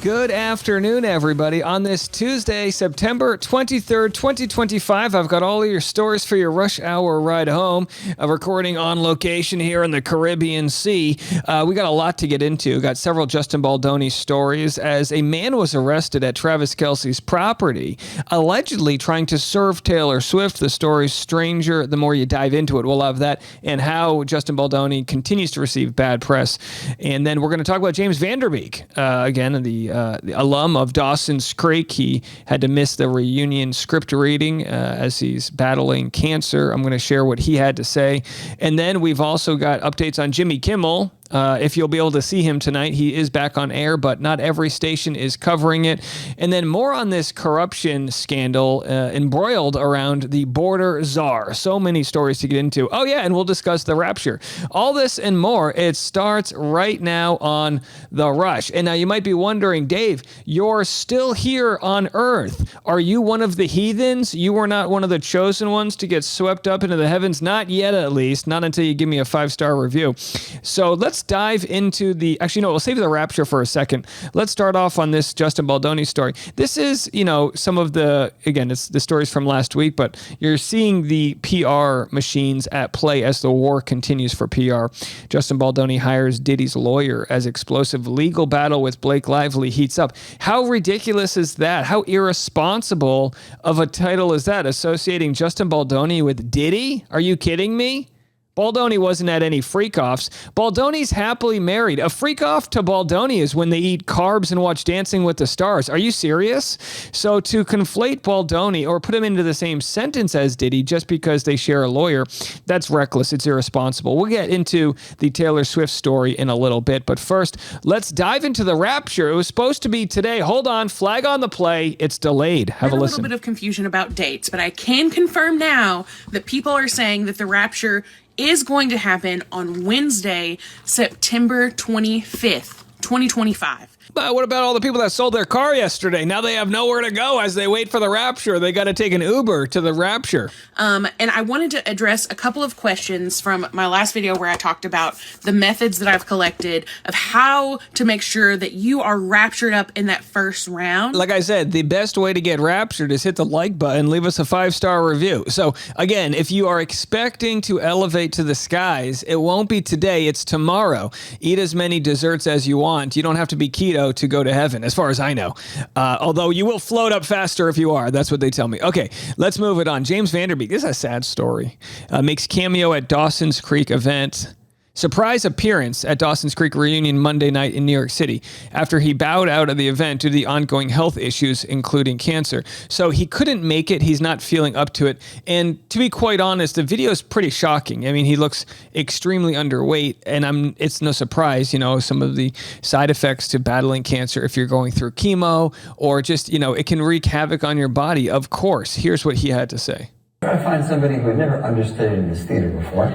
Good afternoon, everybody. On this Tuesday, September 23rd, 2025, I've got all of your stories for your rush hour ride home. Recording on location here in the Caribbean Sea. We got a lot to get into. We got several Justin Baldoni stories as a man was arrested at Travis Kelce's property, allegedly trying to serve Taylor Swift. The story's stranger the more you dive into it. We'll have that and how Justin Baldoni continues to receive bad press. And then we're going to talk about James Van Der Beek, again, the alum of Dawson's Creek. He had to miss the reunion script reading as he's battling cancer. I'm going to share what he had to say. And then we've also got updates on Jimmy Kimmel. If you'll be able to see him tonight, he is back on air, but not every station is covering it. And then more on this corruption scandal embroiled around the border czar. So many stories to get into. Oh, yeah, and we'll discuss the rapture. All this and more, it starts right now on The Rush. And now you might be wondering, Dave, you're still here on Earth. Are you one of the heathens? You were not one of the chosen ones to get swept up into the heavens? Not yet, at least. Not until you give me a 5-star review. So let's dive into we'll save the rapture for a second. Let's start off on this Justin Baldoni story. This is, some of it's the stories from last week, but you're seeing the PR machines at play as the war continues for PR. Justin Baldoni hires Diddy's lawyer as explosive legal battle with Blake Lively heats up. How ridiculous is that? How irresponsible of a title is that? Associating Justin Baldoni with Diddy? Are you kidding me? Baldoni wasn't at any freak-offs. Baldoni's happily married. A freak-off to Baldoni is when they eat carbs and watch Dancing with the Stars. Are you serious? So to conflate Baldoni or put him into the same sentence as Diddy just because they share a lawyer, that's reckless. It's irresponsible. We'll get into the Taylor Swift story in a little bit. But first, let's dive into the rapture. It was supposed to be today. Hold on. Flag on the play. It's delayed. Have a listen. There's a little bit of confusion about dates, but I can confirm now that people are saying that the rapture is going to happen on Wednesday, September 25th, 2025. But what about all the people that sold their car yesterday? Now they have nowhere to go as they wait for the rapture. They got to take an Uber to the rapture. And I wanted to address a couple of questions from my last video where I talked about the methods that I've collected of how to make sure that you are raptured up in that first round. Like I said, the best way to get raptured is hit the like button, leave us a 5-star review. So again, if you are expecting to elevate to the skies, it won't be today, it's tomorrow. Eat as many desserts as you want. You don't have to be keto to go to heaven, as far as I know. Although you will float up faster if you are. That's what they tell me. Okay, let's move it on. James Van Der Beek, this is a sad story. Makes cameo at Dawson's Creek event. Surprise appearance at Dawson's Creek reunion Monday night in New York City after he bowed out of the event due to the ongoing health issues, including cancer. So he couldn't make it. He's not feeling up to it. And to be quite honest, the video is pretty shocking. I mean, he looks extremely underweight, and it's no surprise, some of the side effects to battling cancer if you're going through chemo or just, it can wreak havoc on your body. Of course. Here's what he had to say. I find somebody who had never understudied this theater before.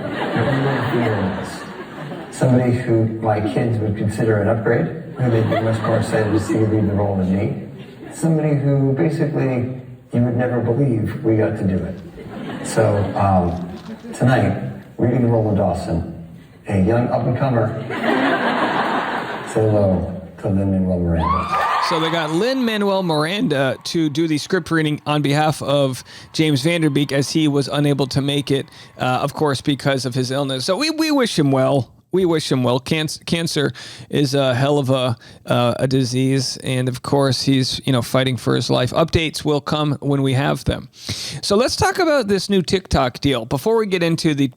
Somebody who my kids would consider an upgrade, who they'd be much more excited to see lead the role than me. Somebody who basically you would never believe we got to do it. So tonight, reading the role of Dawson, a young up-and-comer, say hello to Lin-Manuel Miranda. So they got Lin-Manuel Miranda to do the script reading on behalf of James Van Der Beek as he was unable to make it, of course, because of his illness. So we wish him well. We wish him well. Cancer is a hell of a disease, and of course he's fighting for his life. Updates will come when we have them. So let's talk about this new TikTok deal before we get into the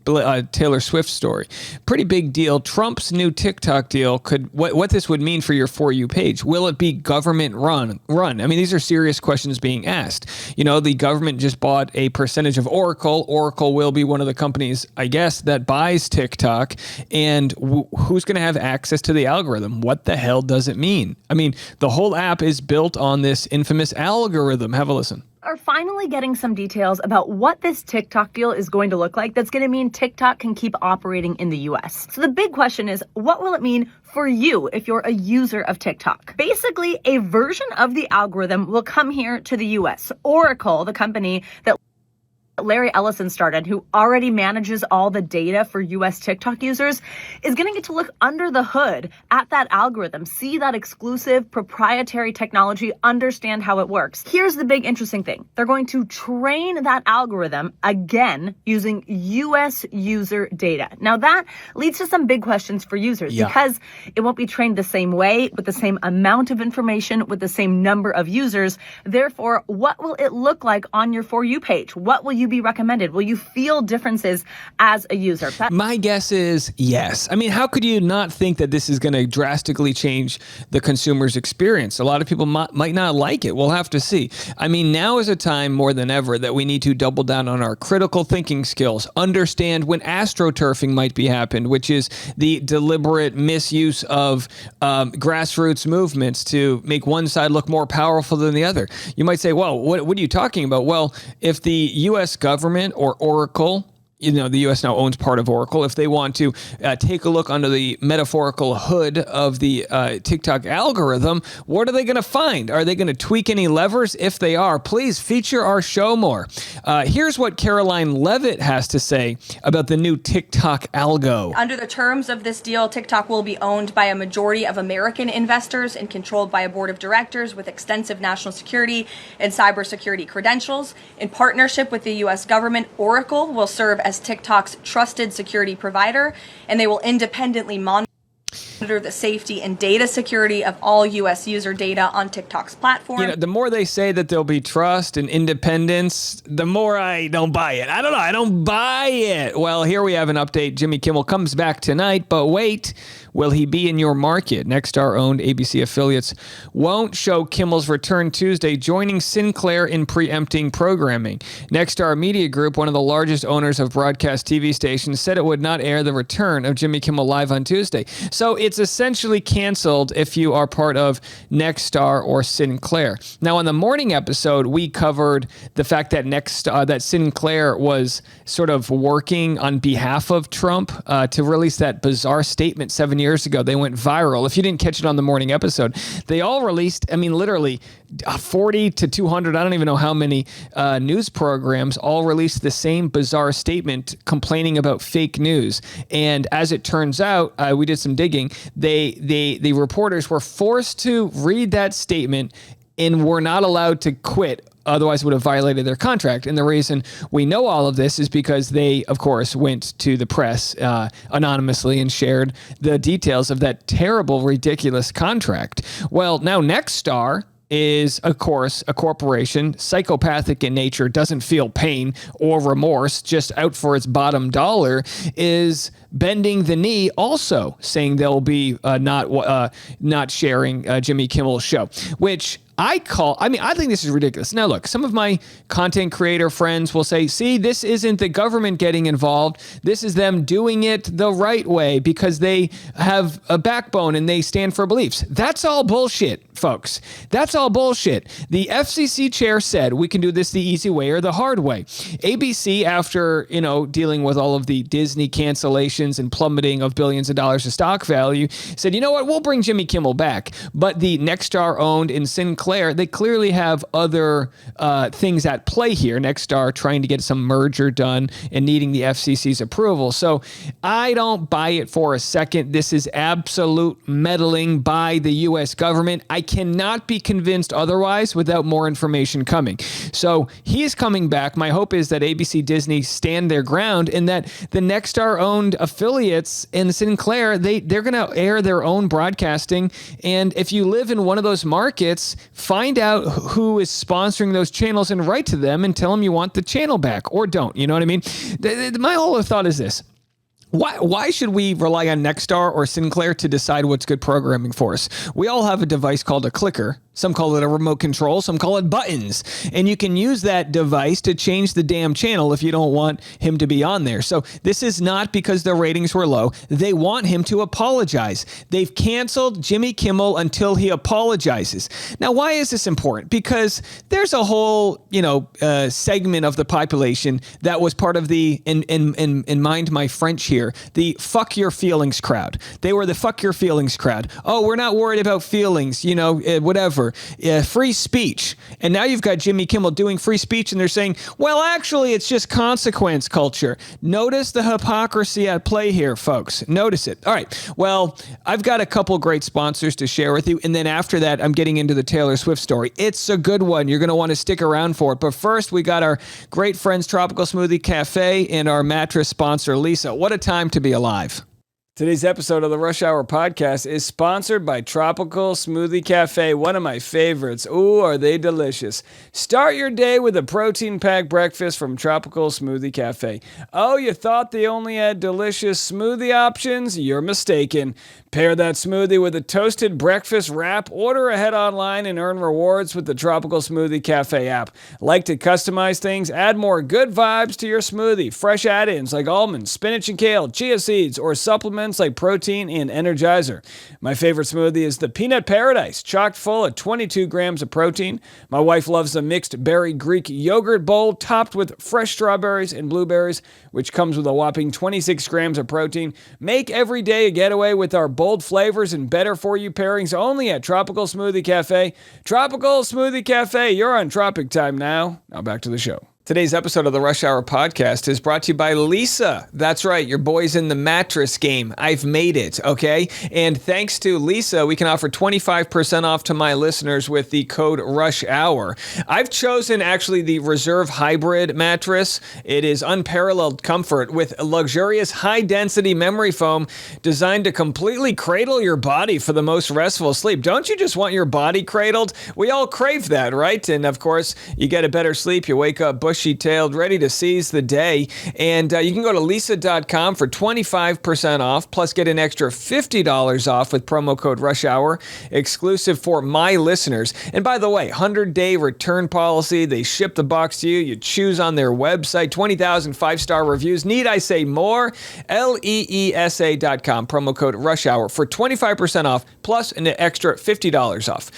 Taylor Swift story. Pretty big deal. Trump's new TikTok deal what this would mean for your For You page. Will it be government run? I mean, these are serious questions being asked. The government just bought a percentage of Oracle. Oracle will be one of the companies, I guess, that buys TikTok, and who's going to have access to the algorithm? What the hell does it mean? I mean, the whole app is built on this infamous algorithm. Have a listen. Are finally getting some details about what this TikTok deal is going to look like that's going to mean TikTok can keep operating in the US. So the big question is, what will it mean for you if you're a user of TikTok? Basically, a version of the algorithm will come here to the US. Oracle, the company that Larry Ellison started, who already manages all the data for US TikTok users, is going to get to look under the hood at that algorithm, see that exclusive proprietary technology, understand how it works. Here's the big interesting thing. They're going to train that algorithm again using US user data. Now that leads to some big questions for users because it won't be trained the same way, with the same amount of information, with the same number of users. Therefore, what will it look like on your For You page? What will you be recommended? Will you feel differences as a user? My guess is yes. I mean, how could you not think that this is going to drastically change the consumer's experience? A lot of people might not like it. We'll have to see. I mean, now is a time more than ever that we need to double down on our critical thinking skills, understand when astroturfing might be happened, which is the deliberate misuse of grassroots movements to make one side look more powerful than the other. You might say, well, what are you talking about? Well, if the U.S. government or Oracle, the U.S. now owns part of Oracle, if they want to take a look under the metaphorical hood of the TikTok algorithm, what are they going to find? Are they going to tweak any levers? If they are, please feature our show more. Here's what Caroline Levitt has to say about the new TikTok algo. Under the terms of this deal, TikTok will be owned by a majority of American investors and controlled by a board of directors with extensive national security and cybersecurity credentials. In partnership with the U.S. government, Oracle will serve as TikTok's trusted security provider, and they will independently monitor the safety and data security of all U.S. user data on TikTok's platform. The more they say that there'll be trust and independence, the more I don't buy it. I don't know. I don't buy it. Well, here we have an update. Jimmy Kimmel comes back tonight, but wait. Will he be in your market? Nexstar-owned ABC affiliates won't show Kimmel's return Tuesday, joining Sinclair in preempting programming. Nexstar Media Group, one of the largest owners of broadcast TV stations, said it would not air the return of Jimmy Kimmel Live on Tuesday. So it's essentially canceled if you are part of Nexstar or Sinclair. Now, on the morning episode, we covered the fact that that Sinclair was sort of working on behalf of Trump to release that bizarre statement 7 years ago. They went viral. If you didn't catch it on the morning episode, they all released, literally 40 to 200, I don't even know how many news programs all released the same bizarre statement complaining about fake news. And as it turns out, we did some digging. The reporters were forced to read that statement and were not allowed to quit. Otherwise, it would have violated their contract. And the reason we know all of this is because they, of course, went to the press anonymously and shared the details of that terrible, ridiculous contract. Well, now Nexstar is, of course, a corporation, psychopathic in nature, doesn't feel pain or remorse, just out for its bottom dollar, is bending the knee, also saying they'll be not sharing Jimmy Kimmel's show, which I think this is ridiculous. Now, look, some of my content creator friends will say, see, this isn't the government getting involved. This is them doing it the right way because they have a backbone and they stand for beliefs. That's all bullshit, folks. That's all bullshit. The FCC chair said we can do this the easy way or the hard way. ABC, after, dealing with all of the Disney cancellations and plummeting of billions of dollars of stock value, said, you know what, we'll bring Jimmy Kimmel back. But the Nexstar owned in Sinclair, they clearly have other things at play here. Nexstar trying to get some merger done and needing the FCC's approval. So I don't buy it for a second. This is absolute meddling by the U.S. government. I cannot be convinced otherwise without more information coming. So he's coming back. My hope is that ABC Disney stand their ground and that the Nexstar-owned affiliates in Sinclair, they're going to air their own broadcasting. And if you live in one of those markets, find out who is sponsoring those channels and write to them and tell them you want the channel back or don't. You know what I mean? My whole thought is this. Why should we rely on Nexstar or Sinclair to decide what's good programming for us? We all have a device called a clicker. Some call it a remote control. Some call it buttons. And you can use that device to change the damn channel if you don't want him to be on there. So this is not because the ratings were low. They want him to apologize. They've canceled Jimmy Kimmel until he apologizes. Now, why is this important? Because there's a whole, segment of the population that was part of the, and mind my French here, the fuck your feelings crowd. They were the fuck your feelings crowd. Oh, we're not worried about feelings, whatever. for free speech. And now you've got Jimmy Kimmel doing free speech, and they're saying, well, actually, it's just consequence culture. Notice the hypocrisy at play here, folks. Notice it. All right. Well, I've got a couple great sponsors to share with you. And then after that, I'm getting into the Taylor Swift story. It's a good one. You're going to want to stick around for it. But first, we got our great friends, Tropical Smoothie Cafe, and our mattress sponsor, Lisa. What a time to be alive. Today's episode of the Rush Hour Podcast is sponsored by Tropical Smoothie Cafe, one of my favorites. Ooh, are they delicious. Start your day with a protein-packed breakfast from Tropical Smoothie Cafe. Oh, you thought they only had delicious smoothie options? You're mistaken. Pair that smoothie with a toasted breakfast wrap, order ahead online, and earn rewards with the Tropical Smoothie Cafe app. Like to customize things? Add more good vibes to your smoothie. Fresh add-ins like almonds, spinach and kale, chia seeds, or supplements like protein and Energizer. My favorite smoothie is the Peanut Paradise, chock full of 22 grams of protein. My wife loves the mixed berry Greek yogurt bowl topped with fresh strawberries and blueberries, which comes with a whopping 26 grams of protein. Make every day a getaway with our bold flavors and better for you pairings only at Tropical Smoothie Cafe. Tropical Smoothie Cafe, you're on Tropic Time now. Now back to the show. Today's episode of the Rush Hour Podcast is brought to you by Lisa. That's right, your boy's in the mattress game. I've made it, okay? And thanks to Lisa, we can offer 25% off to my listeners with the code Rush Hour. I've chosen actually the Reserve Hybrid mattress. It is unparalleled comfort with luxurious high-density memory foam designed to completely cradle your body for the most restful sleep. Don't you just want your body cradled? We all crave that, right? And of course, you get a better sleep, you wake up bushy-tailed, ready to seize the day. And you can go to lisa.com for 25% off, plus get an extra $50 off with promo code RUSHHOUR, exclusive for my listeners. And by the way, 100-day return policy. They ship the box to you. You choose on their website. 20,000 five-star reviews. Need I say more? LEESA.com, promo code RUSHHOUR for 25% off, plus an extra $50 off.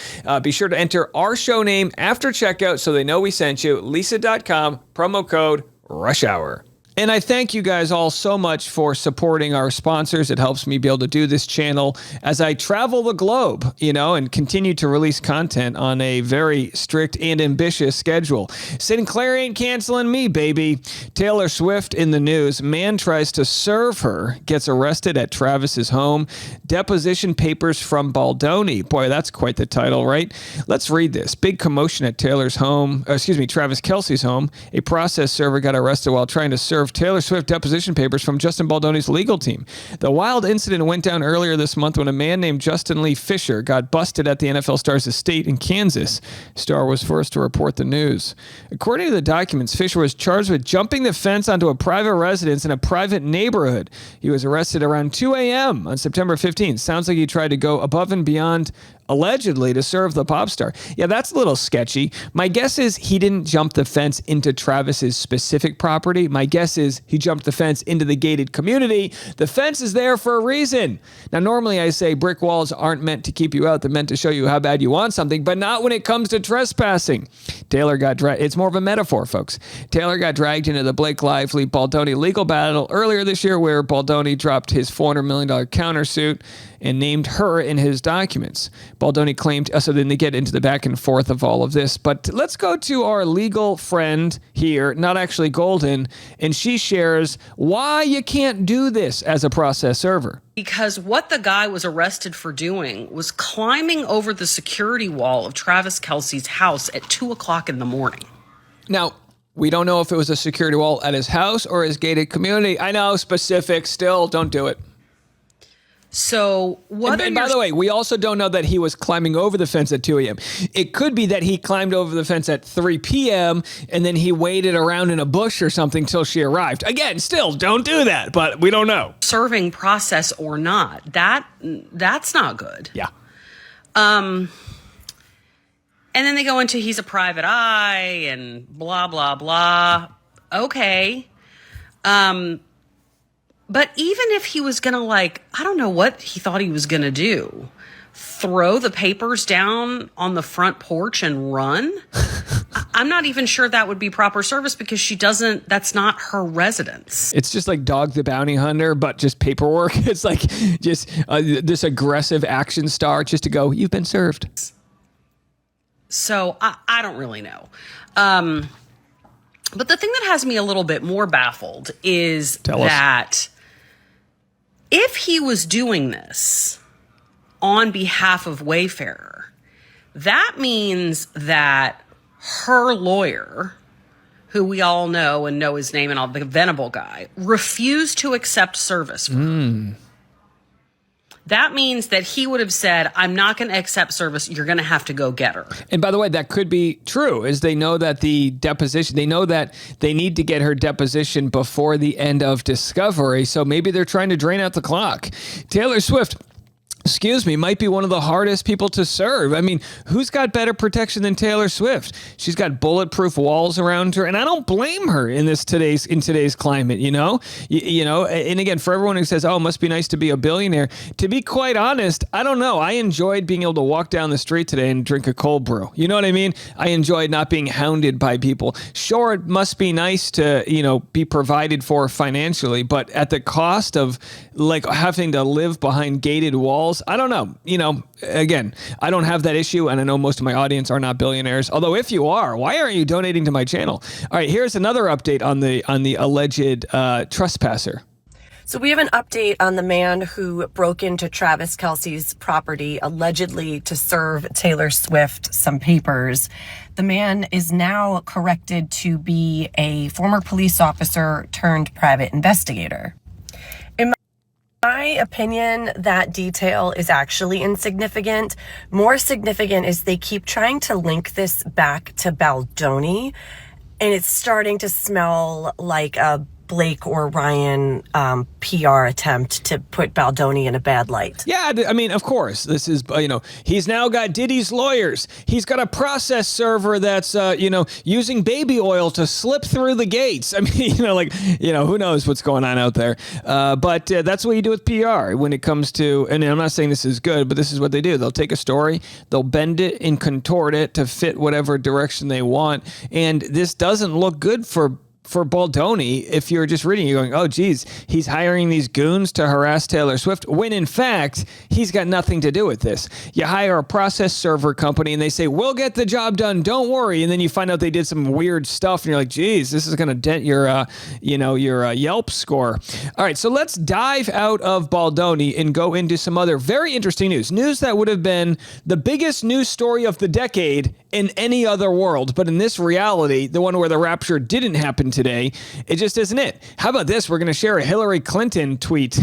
Be sure to enter our show name after checkout so they know we sent you. Lisa.com, promo code Rush Hour. And I thank you guys all so much for supporting our sponsors. It helps me be able to do this channel as I travel the globe, and continue to release content on a very strict and ambitious schedule. Sinclair ain't canceling me, baby. Taylor Swift in the news. Man tries to serve her, gets arrested at Travis's home. Deposition papers from Baldoni. Boy, that's quite the title, right? Let's read this. Big commotion at Travis Kelce's home. A process server got arrested while trying to serve Taylor Swift deposition papers from Justin Baldoni's legal team. The wild incident went down earlier this month when a man named Justin Lee Fisher got busted at the NFL star's estate in Kansas. Star was first to report the news. According to the documents, Fisher was charged with jumping the fence onto a private residence in a private neighborhood. He was arrested around 2 a.m. on September 15th. Sounds like he tried to go above and beyond allegedly to serve the pop star. Yeah, that's a little sketchy. My guess is he didn't jump the fence into Travis's specific property. My guess is he jumped the fence into the gated community. The fence is there for a reason. Now, normally I say brick walls aren't meant to keep you out. They're meant to show you how bad you want something, but not when it comes to trespassing. Taylor got dragged. It's more of a metaphor, folks. Taylor got dragged into the Blake Lively Baldoni legal battle earlier this year where Baldoni dropped his $400 million countersuit and named her in his documents. Baldoni claimed, so then they get into the back and forth of all of this. But let's go to our legal friend here, not actually Golden, and she shares why you can't do this as a process server. Because what the guy was arrested for doing was climbing over the security wall of Travis Kelce's house at 2 o'clock in the morning. Now, we don't know if it was a security wall at his house or his gated community. I know, specific, still, don't do it. So what? And by the way, we also don't know that he was climbing over the fence at 2 a.m. It could be that he climbed over the fence at 3 p.m. and then he waited around in a bush or something till she arrived. Again, still, don't do that, but we don't know. Serving process or not, that's not good. Yeah. And then they go into he's a private eye and blah, blah, blah. Okay. But even if he was going to I don't know what he thought he was going to do. Throw the papers down on the front porch and run? I'm not even sure that would be proper service because that's not her residence. It's just like Dog the Bounty Hunter, but just paperwork. It's like just this aggressive action star just to go, you've been served. So I don't really know. But the thing that has me a little bit more baffled is that if he was doing this on behalf of Wayfarer, that means that her lawyer, who we all know and know his name and all, the Venable guy, refused to accept service from her. That means that he would have said, I'm not going to accept service. You're going to have to go get her. And by the way, that could be true, is they know that the deposition, they know that they need to get her deposition before the end of discovery. So maybe they're trying to drain out the clock. Taylor Swift, might be one of the hardest people to serve. I mean, who's got better protection than Taylor Swift? She's got bulletproof walls around her, and I don't blame her in today's climate. You know. And again, for everyone who says, "Oh, it must be nice to be a billionaire," to be quite honest, I don't know. I enjoyed being able to walk down the street today and drink a cold brew. You know what I mean? I enjoyed not being hounded by people. Sure, it must be nice to be provided for financially, but at the cost of like having to live behind gated walls. I don't know. Again, I don't have that issue, and I know most of my audience are not billionaires. Although, if you are, why aren't you donating to my channel? All right, here's another update on the alleged trespasser. So we have an update on the man who broke into Travis Kelce's property allegedly to serve Taylor Swift some papers. The man is now corrected to be a former police officer turned private investigator. My opinion, that detail is actually insignificant. More significant is they keep trying to link this back to Baldoni, and it's starting to smell like a Blake or Ryan PR attempt to put Baldoni in a bad light. Yeah, I mean, of course, this is, he's now got Diddy's lawyers. He's got a process server that's, using baby oil to slip through the gates. I mean, who knows what's going on out there. But that's what you do with PR when it comes to, and I'm not saying this is good, but this is what they do. They'll take a story, they'll bend it and contort it to fit whatever direction they want. And this doesn't look good for Baldoni. If you're just reading, you're going, oh, geez, he's hiring these goons to harass Taylor Swift, when in fact, he's got nothing to do with this. You hire a process server company and they say, we'll get the job done, don't worry. And then you find out they did some weird stuff and you're like, geez, this is going to dent your Yelp score. All right, so let's dive out of Baldoni and go into some other very interesting news that would have been the biggest news story of the decade in any other world. But in this reality, the one where the rapture didn't happen today, it just isn't it. How about this? We're going to share a Hillary Clinton tweet.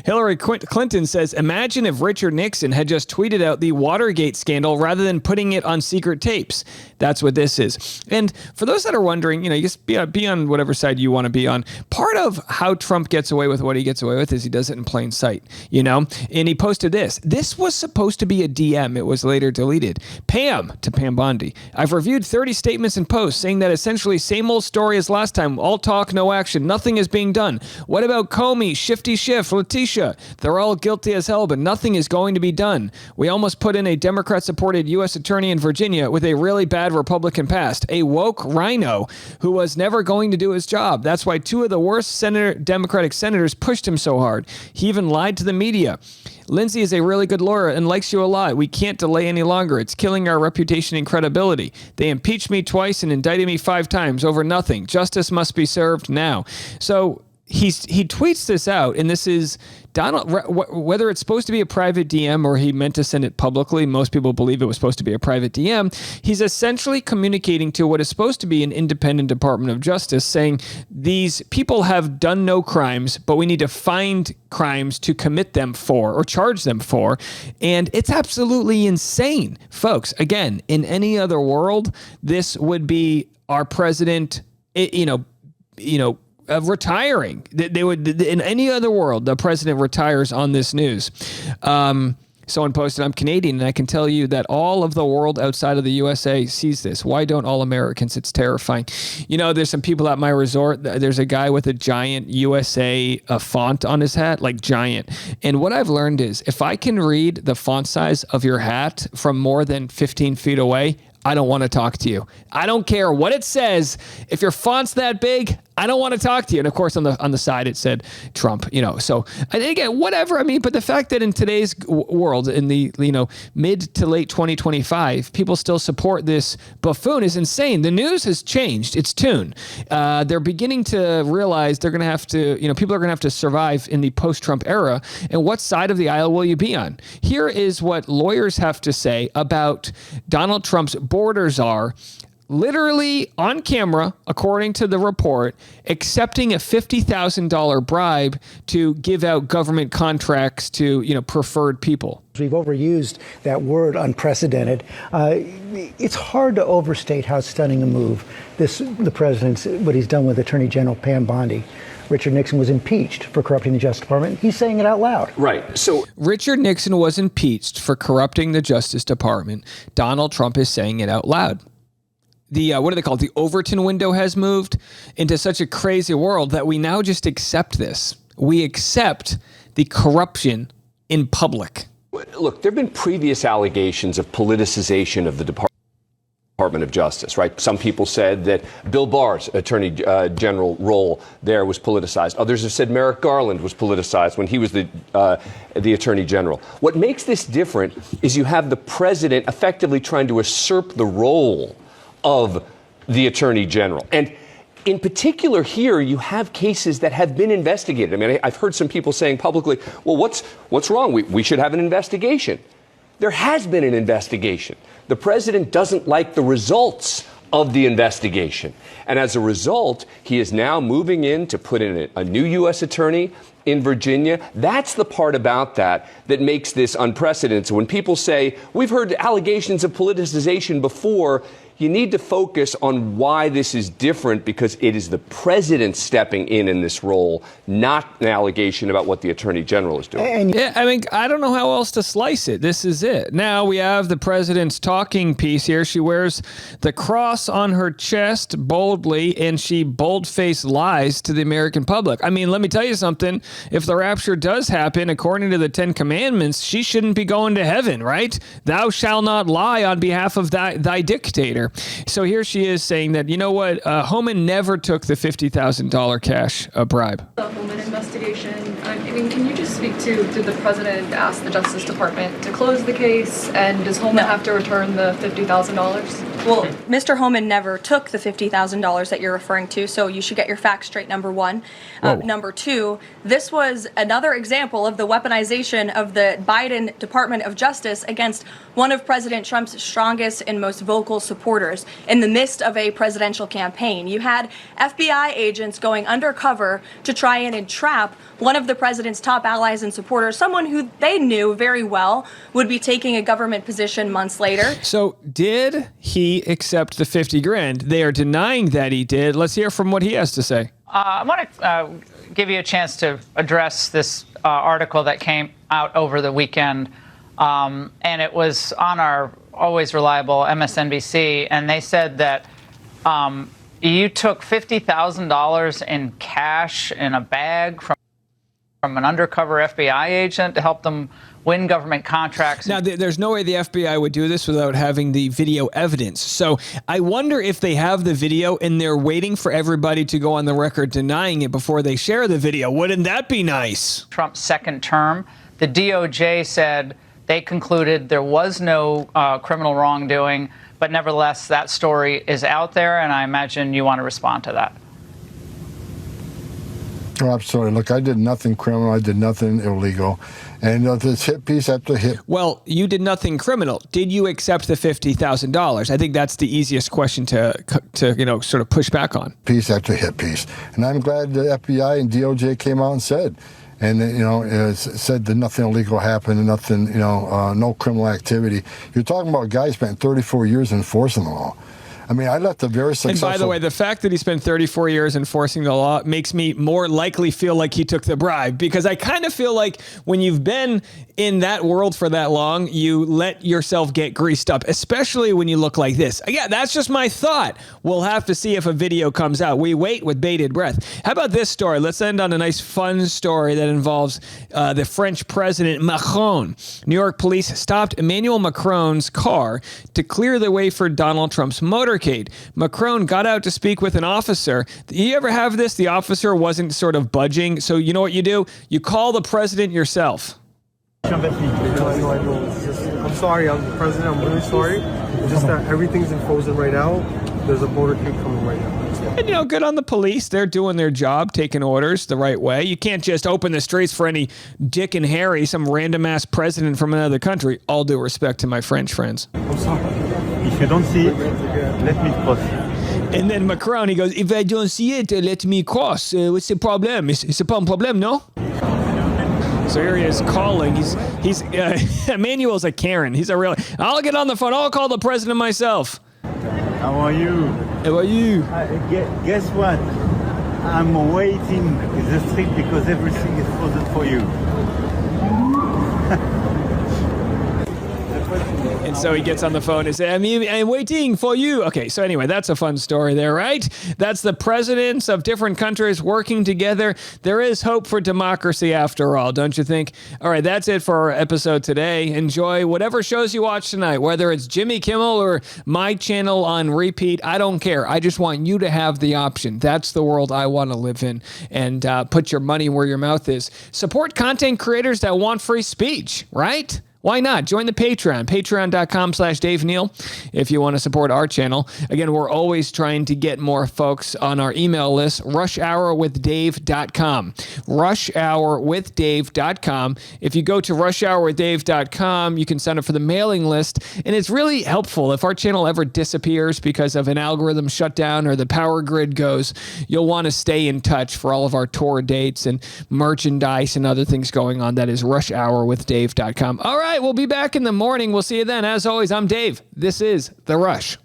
Hillary Clinton says, imagine if Richard Nixon had just tweeted out the Watergate scandal rather than putting it on secret tapes. That's what this is. And for those that are wondering, you just be on whatever side you want to be on. Part of how Trump gets away with what he gets away with is he does it in plain sight, and he posted this. This was supposed to be a DM. It was later deleted. Pam, to Pam Bondi, I've reviewed 30 statements and posts saying that essentially same old story as last time. All talk, no action. Nothing is being done. What about Comey, Shifty Schiff, Letitia? They're all guilty as hell, but nothing is going to be done. We almost put in a Democrat-supported U.S. attorney in Virginia with a really bad Republican past, a woke rhino who was never going to do his job. That's why two of the worst Democratic senators pushed him so hard. He even lied to the media. Lindsay is a really good lawyer and likes you a lot. We can't delay any longer. It's killing our reputation and credibility. They impeached me twice and indicted me 5 times over nothing. Justice must be served now. So he tweets this out, and this is Donald, whether it's supposed to be a private DM or he meant to send it publicly, most people believe it was supposed to be a private DM. He's essentially communicating to what is supposed to be an independent Department of Justice, saying these people have done no crimes, but we need to find crimes to commit them for or charge them for. And it's absolutely insane, folks. Again, in any other world, this would be our president, retiring. They would, in any other world, the president retires on this news. Someone posted, I'm Canadian, and I can tell you that all of the world outside of the USA sees this. Why don't all Americans? It's terrifying. There's some people at my resort. There's a guy with a giant USA font on his hat, like giant. And what I've learned is if I can read the font size of your hat from more than 15 feet away, I don't want to talk to you. I don't care what it says. If your font's that big, I don't want to talk to you. And of course, on the side, it said Trump, So I think whatever. I mean, but the fact that in today's world, in the, mid to late 2025, people still support this buffoon is insane. The news has changed its tune. They're beginning to realize they're going to have to, people are going to have to survive in the post-Trump era. And what side of the aisle will you be on? Here is what lawyers have to say about Donald Trump's borders are. Literally on camera, according to the report, accepting a $50,000 bribe to give out government contracts to, preferred people. We've overused that word unprecedented. It's hard to overstate how stunning a move the president's, what he's done with Attorney General Pam Bondi. Richard Nixon was impeached for corrupting the Justice Department. He's saying it out loud. Right. So Richard Nixon was impeached for corrupting the Justice Department. Donald Trump is saying it out loud. What do they call it? The Overton window has moved into such a crazy world that we now just accept this. We accept the corruption in public. Look, there have been previous allegations of politicization of the Department of Justice, right? Some people said that Bill Barr's Attorney General role there was politicized. Others have said Merrick Garland was politicized when he was the Attorney General. What makes this different is you have the president effectively trying to usurp the role of the Attorney General. And in particular here, you have cases that have been investigated. I mean, I've heard some people saying publicly, well, what's wrong? We should have an investigation. There has been an investigation. The president doesn't like the results of the investigation. And as a result, he is now moving in to put in a new U.S. attorney in Virginia. That's the part about that makes this unprecedented. So when people say, we've heard allegations of politicization before, you need to focus on why this is different, because it is the president stepping in this role, not an allegation about what the attorney general is doing. Yeah, I mean, I don't know how else to slice it. This is it. Now we have the president's talking piece here. She wears the cross on her chest boldly, and she bold-faced lies to the American public. I mean, let me tell you something. If the rapture does happen, according to the Ten Commandments, she shouldn't be going to heaven, right? Thou shalt not lie on behalf of thy dictator. So here she is saying that, you know what, Homan never took the $50,000 cash bribe. The Homan investigation, I mean, can you just speak to, did the president ask the Justice Department to close the case, and does Homan have to return the $50,000? Well, Mr. Homan never took the $50,000 that you're referring to, so you should get your facts straight, number one. Number two, this was another example of the weaponization of the Biden Department of Justice against one of President Trump's strongest and most vocal supporters in the midst of a presidential campaign. You had FBI agents going undercover to try and entrap one of the president's top allies and supporters, someone who they knew very well would be taking a government position months later. So did he accept the 50 grand? They are denying that he did. Let's hear from what he has to say. I want to give you a chance to address this article that came out over the weekend. And it was on our always reliable MSNBC. And they said that you took $50,000 in cash in a bag from an undercover FBI agent to help them win government contracts. Now, there's no way the FBI would do this without having the video evidence. So I wonder if they have the video and they're waiting for everybody to go on the record denying it before they share the video. Wouldn't that be nice? Trump's second term, the DOJ said they concluded there was no criminal wrongdoing, but nevertheless, that story is out there, and I imagine you want to respond to that. Oh, absolutely. Look, I did nothing criminal. I did nothing illegal. And this hit piece after hit. Well, you did nothing criminal. Did you accept the $50,000? I think that's the easiest question to sort of push back on. Piece after hit piece. And I'm glad the FBI and DOJ came out and said, said that nothing illegal happened and nothing, no criminal activity. You're talking about a guy who spent 34 years enforcing the law. I mean, I left a very And successful. by the way, the fact that he spent 34 years enforcing the law makes me more likely feel like he took the bribe, because I kind of feel like when you've been in that world for that long, you let yourself get greased up, especially when you look like this. Yeah, that's just my thought. We'll have to see if a video comes out. We wait with bated breath. How about this story? Let's end on a nice fun story that involves the French president Macron. New York police stopped Emmanuel Macron's car to clear the way for Donald Trump's motorcade. Macron got out to speak with an officer. You ever have this? The officer wasn't sort of budging. So you know what you do? You call the president yourself. I'm sorry, I'm the president. I'm really sorry. It's just that everything's in frozen right now. There's a motorcade coming right now. And, you know, good on the police. They're doing their job, taking orders the right way. You can't just open the streets for any Dick and Harry, some random-ass president from another country. All due respect to my French friends. I'm sorry. If you don't see it, let me cross. And then Macron, he goes, if I don't see it, let me cross. What's the problem? C'est pas un problème, no? So here he is calling. He's Emmanuel's a Karen. He's a real. I'll get on the phone. I'll call the president myself. How are you? How are you? Guess what? I'm waiting in the street because everything is frozen for you. And so he gets on the phone and says, I'm waiting for you. Okay, so anyway, that's a fun story there, right? That's the presidents of different countries working together. There is hope for democracy after all, don't you think? All right, that's it for our episode today. Enjoy whatever shows you watch tonight, whether it's Jimmy Kimmel or my channel on repeat. I don't care. I just want you to have the option. That's the world I want to live in. And put your money where your mouth is. Support content creators that want free speech, right? Why not? Join the Patreon, patreon.com/Dave Neal, if you want to support our channel. Again, we're always trying to get more folks on our email list, rushhourwithdave.com. Rushhourwithdave.com. If you go to rushhourwithdave.com, you can sign up for the mailing list, and it's really helpful. If our channel ever disappears because of an algorithm shutdown or the power grid goes, you'll want to stay in touch for all of our tour dates and merchandise and other things going on. That is rushhourwithdave.com. All right. We'll be back in the morning. We'll see you then. As always, I'm Dave. This is The Rush.